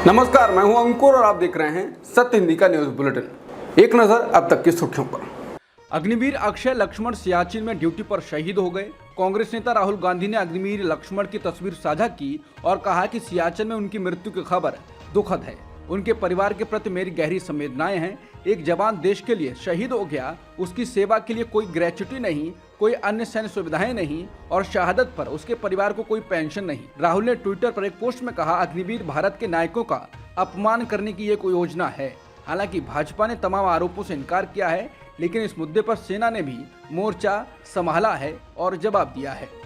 नमस्कार, मैं हूं अंकुर और आप देख रहे हैं सत्य हिंदी का न्यूज बुलेटिन। एक नजर अब तक की सुर्खियों पर। अग्निवीर अक्षय लक्ष्मण सियाचिन में ड्यूटी पर शहीद हो गए। कांग्रेस नेता राहुल गांधी ने अग्निवीर लक्ष्मण की तस्वीर साझा की और कहा कि सियाचिन में उनकी मृत्यु की खबर दुखद है। उनके परिवार के प्रति मेरी गहरी संवेदनाएं हैं। एक जवान देश के लिए शहीद हो गया, उसकी सेवा के लिए कोई ग्रेच्युटी नहीं, कोई अन्य सैन्य सुविधाएं नहीं और शहादत पर उसके परिवार को कोई पेंशन नहीं। राहुल ने ट्विटर पर एक पोस्ट में कहा, अग्निवीर भारत के नायकों का अपमान करने की ये कोई योजना है। हालांकि भाजपा ने तमाम आरोपों से इनकार किया है, लेकिन इस मुद्दे पर सेना ने भी मोर्चा संभाला है और जवाब दिया है।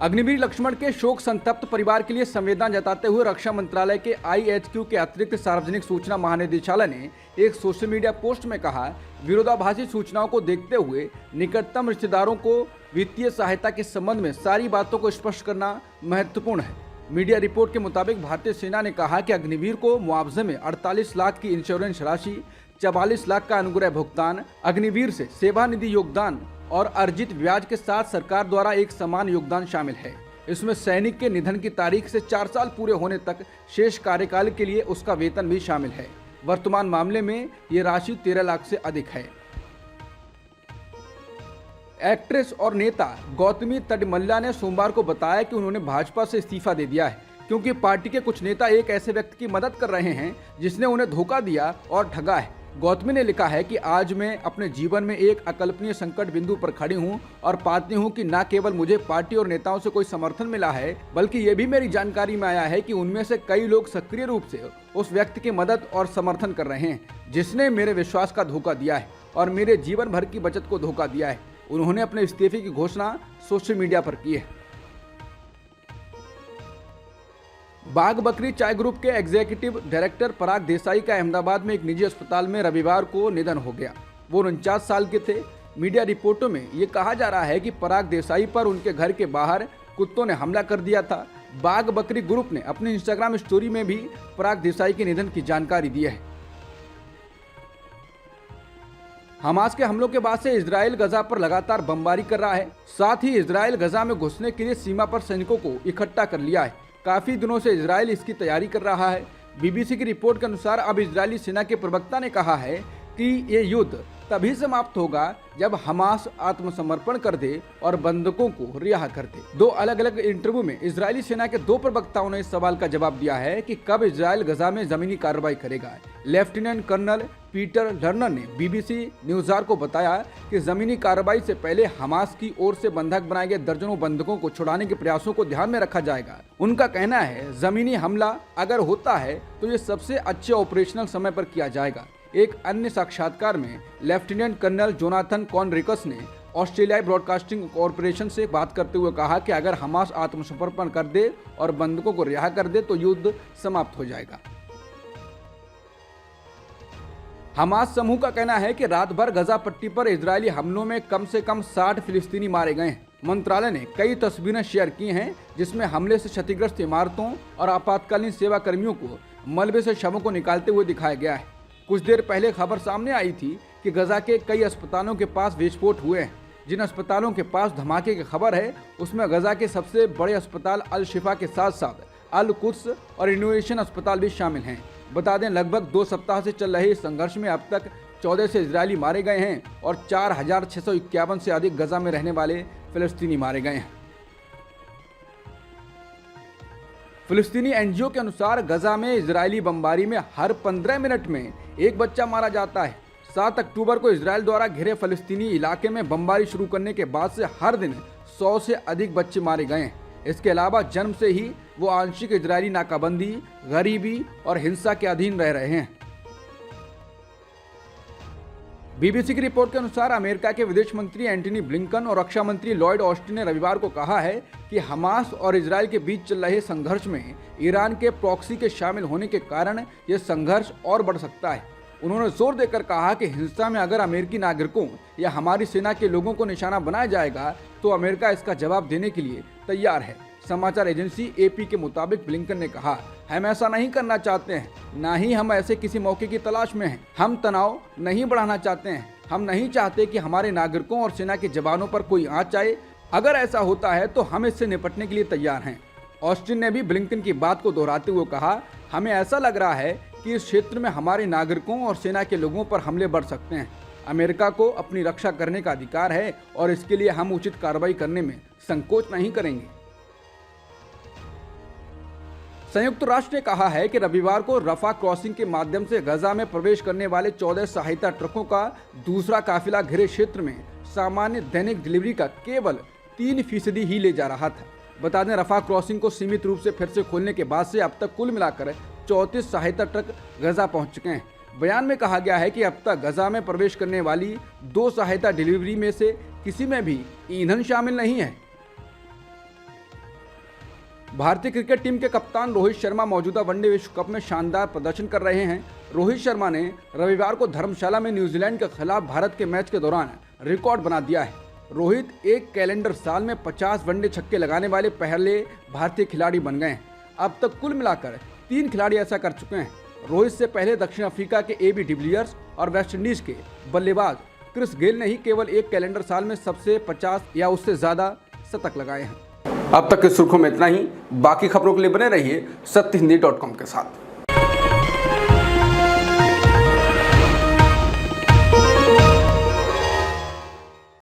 अग्निवीर लक्ष्मण के शोक संतप्त परिवार के लिए संवेदना जताते हुए रक्षा मंत्रालय के IHQ के अतिरिक्त सार्वजनिक सूचना महानिदेशालय ने एक सोशल मीडिया पोस्ट में कहा, विरोधाभासी सूचनाओं को देखते हुए निकटतम रिश्तेदारों को वित्तीय सहायता के संबंध में सारी बातों को स्पष्ट करना महत्वपूर्ण है। मीडिया रिपोर्ट के मुताबिक भारतीय सेना ने कहा कि अग्निवीर को मुआवजे में 48 लाख की इंश्योरेंस राशि, 44 लाख का अनुग्रह भुगतान, अग्निवीर से सेवानिधि योगदान और अर्जित ब्याज के साथ सरकार द्वारा एक समान योगदान शामिल है। इसमें सैनिक के निधन की तारीख से 4 साल पूरे होने तक शेष कार्यकाल के लिए उसका वेतन भी शामिल है। वर्तमान मामले में ये राशि 13 लाख से अधिक है। एक्ट्रेस और नेता गौतमी तडमल्ला ने सोमवार को बताया कि उन्होंने भाजपा से इस्तीफा दे दिया है, क्योंकि पार्टी के कुछ नेता एक ऐसे व्यक्ति की मदद कर रहे हैं जिसने उन्हें धोखा दिया और ठगा है। गौतमी ने लिखा है कि आज मैं अपने जीवन में एक अकल्पनीय संकट बिंदु पर खड़ी हूं और पाती हूं कि न केवल मुझे पार्टी और नेताओं से कोई समर्थन मिला है, बल्कि ये भी मेरी जानकारी में आया है कि उनमें से कई लोग सक्रिय रूप से उस व्यक्ति की मदद और समर्थन कर रहे हैं जिसने मेरे विश्वास का धोखा दिया है और मेरे जीवन भर की बचत को धोखा दिया है। उन्होंने अपने इस्तीफे की घोषणा सोशल मीडिया पर की है। बाघ बकरी चाय ग्रुप के एग्जीक्यूटिव डायरेक्टर पराग देसाई का अहमदाबाद में एक निजी अस्पताल में रविवार को निधन हो गया। वो 49 साल के थे। मीडिया रिपोर्टों में ये कहा जा रहा है कि पराग देसाई पर उनके घर के बाहर कुत्तों ने हमला कर दिया था। बाघ बकरी ग्रुप ने अपनी इंस्टाग्राम स्टोरी में भी पराग देसाई के निधन की जानकारी दी है। हमास के हमलों के बाद से इजराइल गजा पर लगातार बमबारी कर रहा है। साथ ही इजराइल गजा में घुसने के लिए सीमा पर सैनिकों को इकट्ठा कर लिया है। काफी दिनों से इजराइल इसकी तैयारी कर रहा है। BBC की रिपोर्ट के अनुसार अब इजरायली सेना के प्रवक्ता ने कहा है कि ये युद्ध तभी समाप्त होगा जब हमास आत्मसमर्पण कर दे और बंधकों को रिहा कर दे। 2 अलग अलग इंटरव्यू में इजरायली सेना के 2 प्रवक्ताओं ने इस सवाल का जवाब दिया है कि कब इजराइल गजा में जमीनी कार्रवाई करेगा। लेफ्टिनेंट कर्नल पीटर लर्नर ने BBC न्यूज़ार को बताया कि जमीनी कार्रवाई से पहले हमास की ओर से बंधक बनाए गए दर्जनों बंधकों को छुड़ाने के प्रयासों को ध्यान में रखा जाएगा। उनका कहना है, जमीनी हमला अगर होता है तो ये सबसे अच्छे ऑपरेशनल समय पर किया जाएगा। एक अन्य साक्षात्कार में लेफ्टिनेंट कर्नल जोनाथन कॉनरिकस ने ऑस्ट्रेलियाई ब्रॉडकास्टिंग कॉरपोरेशन से बात करते हुए कहा कि अगर हमास आत्मसमर्पण कर दे और बंधकों को रिहा कर दे तो युद्ध समाप्त हो जाएगा। हमास समूह का कहना है कि रात भर गजा पट्टी पर इजरायली हमलों में कम से कम 60 फिलिस्तीनी मारे गए हैं। मंत्रालय ने कई तस्वीरें शेयर की हैं जिसमें हमले से क्षतिग्रस्त इमारतों और आपातकालीन सेवा कर्मियों को मलबे से शवों को निकालते हुए दिखाया गया है। कुछ देर पहले खबर सामने आई थी कि गजा के कई अस्पतालों के पास विस्फोट हुए हैं। जिन अस्पतालों के पास धमाके की खबर है उसमें गजा के सबसे बड़े अस्पताल अल शिफा के साथ साथ अल कुद्स और इनोवेशन अस्पताल भी शामिल हैं। बता दें, लगभग 2 सप्ताह से चल रहे इस संघर्ष में अब तक 14 से इजरायली मारे गए हैं और 4651 से अधिक गजा में रहने वाले फिलिस्तीनी मारे गए हैं। फिलिस्तीनी एनजीओ के अनुसार गजा में इजरायली बमबारी में हर 15 मिनट में एक बच्चा मारा जाता है। 7 अक्टूबर को इजरायल द्वारा घिरे फिलिस्तीनी इलाके में बमबारी शुरू करने के बाद से हर दिन 100 से अधिक बच्चे मारे गए हैं। इसके अलावा जन्म से ही वो आंशिक इजरायली नाकाबंदी, गरीबी और हिंसा के अधीन रह रहे हैं। BBC की रिपोर्ट के अनुसार अमेरिका के विदेश मंत्री एंटनी ब्लिंकन और रक्षा मंत्री लॉयड ऑस्टिन ने रविवार को कहा है कि हमास और इजरायल के बीच चल रहे संघर्ष में ईरान के प्रॉक्सी के शामिल होने के कारण यह संघर्ष और बढ़ सकता है। उन्होंने जोर देकर कहा कि हिंसा में अगर अमेरिकी नागरिकों या हमारी सेना के लोगों को निशाना बनाया जाएगा तो अमेरिका इसका जवाब देने के लिए तैयार है। समाचार एजेंसी AP के मुताबिक ब्लिंकन ने कहा, हम ऐसा नहीं करना चाहते हैं, ना ही हम ऐसे किसी मौके की तलाश में हैं। हम तनाव नहीं बढ़ाना चाहते हैं। हम नहीं चाहते कि हमारे नागरिकों और सेना के जवानों पर कोई आंच आए। अगर ऐसा होता है तो हम इससे निपटने के लिए तैयार हैं। ऑस्टिन ने भी ब्लिंकन की बात को दोहराते हुए कहा, हमें ऐसा लग रहा है कि इस क्षेत्र में हमारे नागरिकों और सेना के लोगों पर हमले बढ़ सकते हैं। अमेरिका को अपनी रक्षा करने का अधिकार है और इसके लिए हम उचित कार्रवाई करने में संकोच नहीं करेंगे। संयुक्त राष्ट्र ने कहा है कि रविवार को रफा क्रॉसिंग के माध्यम से गजा में प्रवेश करने वाले 14 सहायता ट्रकों का दूसरा काफिला घिरे क्षेत्र में सामान्य दैनिक डिलीवरी का केवल 3% ही ले जा रहा था। बता दें, रफा क्रॉसिंग को सीमित रूप से फिर से खोलने के बाद से अब तक कुल मिलाकर 34 सहायता ट्रक गजा पहुंच चुके हैं। बयान में कहा गया है कि अब तक गजा में प्रवेश करने वाली 2 सहायता डिलीवरी में से किसी में भी ईंधन शामिल नहीं है। भारतीय क्रिकेट टीम के कप्तान रोहित शर्मा मौजूदा वनडे विश्व कप में शानदार प्रदर्शन कर रहे हैं। रोहित शर्मा ने रविवार को धर्मशाला में न्यूजीलैंड के खिलाफ भारत के मैच के दौरान रिकॉर्ड बना दिया है। रोहित एक कैलेंडर साल में 50 वनडे छक्के लगाने वाले पहले भारतीय खिलाड़ी बन गए हैं। अब तक कुल मिलाकर 3 खिलाड़ी ऐसा कर चुके हैं। रोहित से पहले दक्षिण अफ्रीका के AB डिविलियर्स और वेस्टइंडीज के बल्लेबाज क्रिस गेल ने ही केवल एक कैलेंडर साल में सबसे 50 या उससे ज्यादा शतक लगाए हैं। अब तक की सुर्खियों में इतना ही। बाकी खबरों के लिए बने रहिए सत्यहिंदी.com के साथ।